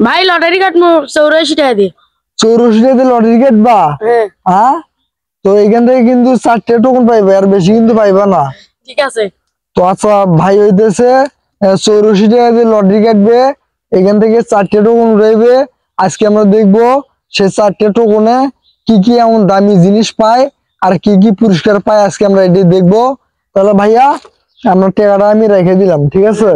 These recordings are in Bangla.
ভাই লটারি কাটবো 84 টাকা দিয়ে। 84 টাকা দিয়ে লটারি কাটবা? হ্যাঁ, তো এখান থেকে কিন্তু 4টে টোকন পাইবে, আর বেশি কিন্তু পাইবা না। ঠিক আছে। তো আচ্ছা ভাই হইতেছে 84 টাকা দিয়ে লটারি কাটবে, এখান থেকে 4টে টোকন উঠাইবে। আজকে আমরা দেখবো সে 4টে টোকনে কি কি এমন দামি জিনিস পায় আর কি কি পুরস্কার পায়, আজকে আমরা এটি দেখবো। তাহলে ভাইয়া আমার টাকাটা আমি রেখে দিলাম, ঠিক আছে?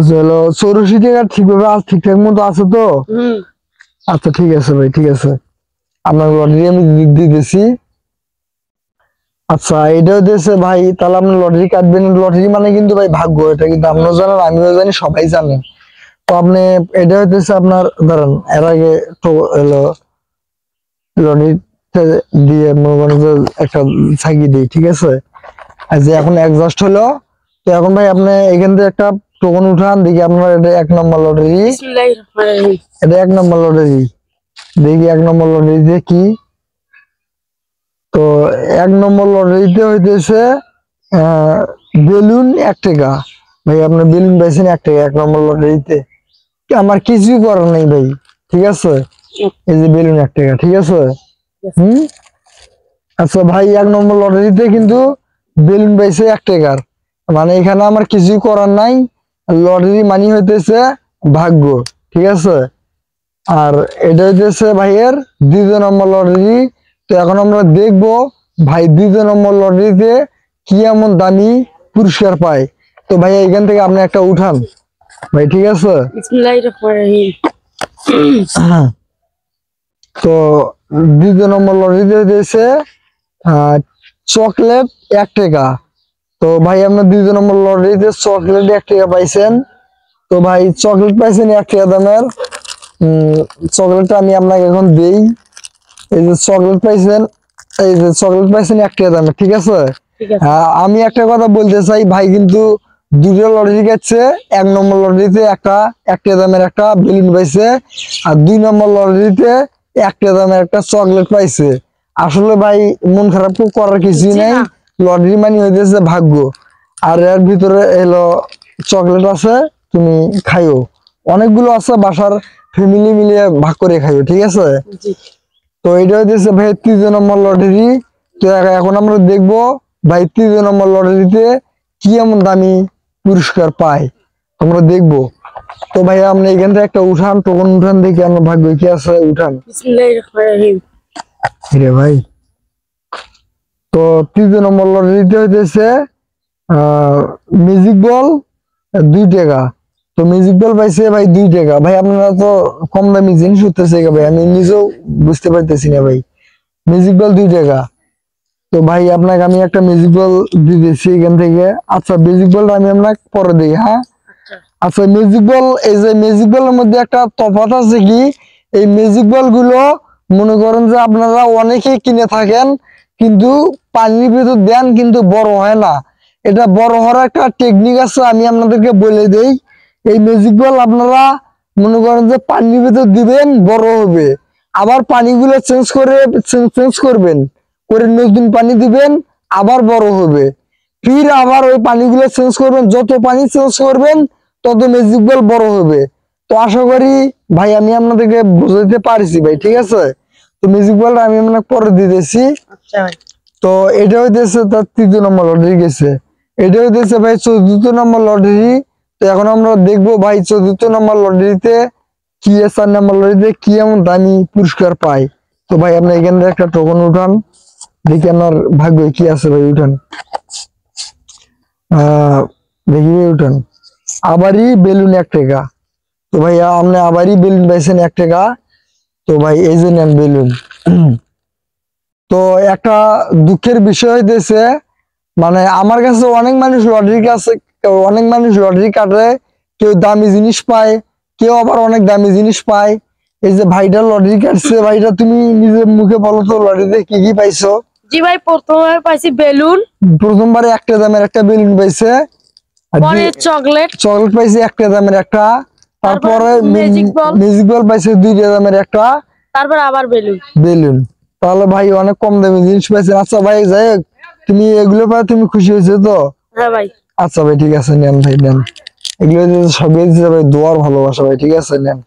চলো 84 টাকা ঠিকভাবে ঠিকঠাক মতো আছে তো? আচ্ছা ঠিক আছে ভাই, ঠিক আছে, আপনার লটারি আমি দিতেছি। আচ্ছা এটা হচ্ছে ভাই, তাহলে আপনি লটারি কাটবেন। লটারি মানে কিন্তু ভাই ভাগ্য, এটা কিন্তু আপনিও জানেন আমিও জানি সবাই জানেন। তো আপনি এটা হচ্ছে আপনার ধরেন এর আগে তো হলো লটারি দিয়ে মনে করেন যে একটা ছাগি দিই, ঠিক আছে? আর যে এখন এক্সস্ট হলো, তো এখন ভাই আপনি এখান থেকে একটা টোকন উঠান, দেখি আপনার এটা 1 নম্বর লটারি। এটা 1 নম্বর লটারি, দেখি 1 নম্বর লটারিতে কি। তো 1 নম্বর লটারিতে হইতেছে বেলুন 1 টাকা। ভাই আপনার বেলুন পাইছেন 1 টাকা 1 নম্বর লটারিতে, আমার কিছুই করার নেই ভাই, ঠিক আছে? এই যে বেলুন 1 টাকা, ঠিক আছে? আচ্ছা ভাই 1 নম্বর লটারিতে কিন্তু বেলুন পাইছে 1 টাকার, মানে এখানে আমার কিছুই করার নাই। লটারি মানি হইতেছে ভাগ্য, ঠিক আছে? আর এটা হইতেছে ভাইয়ের 2 নম্বর লটারি। তো এখন আমরা দেখবো ভাই 2 নম্বর লটারিতে কি এমন দামি পুরস্কার পায়। তো ভাই এখান থেকে আপনি একটা উঠান ভাই, ঠিক আছে? তো 2 নম্বর লটারিতে হইতেছে চকলেট 1 টাকা। তো ভাই আপনার 2 নম্বর লটারিতে চকলেট 1 টাকা পাইছেন। তো ভাই চকলেট পাইছেন 1 টাকা দামের। চকলেটটা আমি আপনাকে এখন দেই। এই যে চকলেট পাইছেন, এই যে চকলেট পাইছেন 1 টাকা দামের, ঠিক আছে? আমি একটা কথা বলতে চাই, ভাই কিন্তু 2টা লটারি কাটছে। 1 নম্বর লটারিতে 1 টাকা দামের একটা বেলুন পাইছে, আর 2 নম্বর লটারিতে 1 টাকা দামের একটা চকলেট পাইছে। আসলে ভাই মন খারাপ করার কিছুই নাই, লটারি মানি হইতেছে ভাগ্য। আর এর ভিতরে এলো চকলেট আছে, তুমি খাইও, অনেকগুলো আছে, বাসার ফ্যামিলি মিলিয়ে ভাগ করে খাইও, ঠিক আছে? তো এটা হইতেছে ভাই 3 নম্বর লটারি। তো এখন আমরা দেখবো ভাই 3 নম্বর লটারিতে কি এমন দামি পুরস্কার পায়, আমরা দেখবো। তো ভাই আপনি এখান থেকে একটা উঠান, টোকন উঠান, দেখি আমার ভাগ্য কি আছে, উঠান ভাই। তো 3 নম্বর লটারিতে হইতেছে ম্যাজিক বল 2 টাকা। তো ম্যাজিক বল পাইছে ভাই 2 টাকা। ভাই আপনারা তো কম দামি জিনিস উঠতেছে ভাই, আমি নিজেও বুঝতে পারতেছি না ভাই। ম্যাজিক বল 2 টাকা। তো ভাই আপনাকে আমি একটা ম্যাজিক বল দিতেছি এখান থেকে। আচ্ছা ম্যাজিক বলটা আমি আপনাকে পরে দিই, হ্যাঁ? আচ্ছা ম্যাজিক বল, এই যে ম্যাজিক বলের মধ্যে একটা তফাৎ আছে কি, এই ম্যাজিক বল গুলো মনে করেন যে আপনারা অনেকেই কিনে থাকেন, কিন্তু পানির ভিতর দেন কিন্তু বড় হয় না। এটা বড় হওয়ার একটা টেকনিক আছে, আমি আপনাদেরকে বলে দেই। এই ম্যাজিক বল আপনারা মনে করেন যে পানির ভিতর দিবেন, বড় হবে, আবার পানিগুলো চেঞ্জ করবেন, করে নতুন পানি দিবেন, আবার বড় হবে, ফির আবার ওই পানিগুলো চেঞ্জ করবেন, যত পানি চেঞ্জ করবেন তত ম্যাজিক বল বড় হবে। তো আশা করি ভাই আমি আপনাদেরকে বুঝাতে পারছি ভাই, ঠিক আছে? তো ম্যাজিক বলটা আমি আপনাকে পরে দিতেছি। তো এটা হইতেছে তার 3 নম্বর লটারি গেছে, এটা হইতেছে ভাই 4th নম্বর লটারি। তো এখন আমরা দেখবো ভাই 4th নম্বর লটারিতে কি, 4 নম্বর লটারিতে কি এমন দামি পুরস্কার পায়। তো ভাই আপনি এখান থেকে একটা টোকন উঠান, দেখি আমার ভাগ্য কি আছে ভাই, উঠান দেখি উঠান। আবারই বেলুন 1 টাকা। তো ভাই আপনি আবারই বেলুন পাইছেন 1 টাকা। তো ভাই এই যে নেন বেলুন। তো একটা দুঃখের বিষয় হইতেছে, মানে আমার কাছে অনেক মানুষ লটারি কাটে, কেউ দামি জিনিস পায়, কেউ আবার অনেক দামি জিনিস পায়। এই যে ভাইটা লটারি কাটছে, ভাইটা তুমি নিজের মুখে বলো তো লটারিতে কি কি পাইছো? জি ভাই প্রথমবার পাইছি বেলুন, প্রথমবারে 1 টাকা দামের একটা বেলুন পাইছে, পরে চকলেট পাইছে 1 টাকা দামের একটা, তারপরে ম্যাজিক বল পাইছে 2 টাকা দামের একটা, তারপর আবার বেলুন। তাহলে ভাই অনেক কম দামি জিনিস পাইছেন। আচ্ছা ভাই যাই হোক, তুমি এগুলো পাই তুমি খুশি হয়েছে তো? হ্যাঁ ভাই। আচ্ছা ভাই ঠিক আছে, নেন ভাই নেন। এগুলো সবই দিতে ভাই দোয়ার ভালোবাসা ভাই, ঠিক আছে নেন।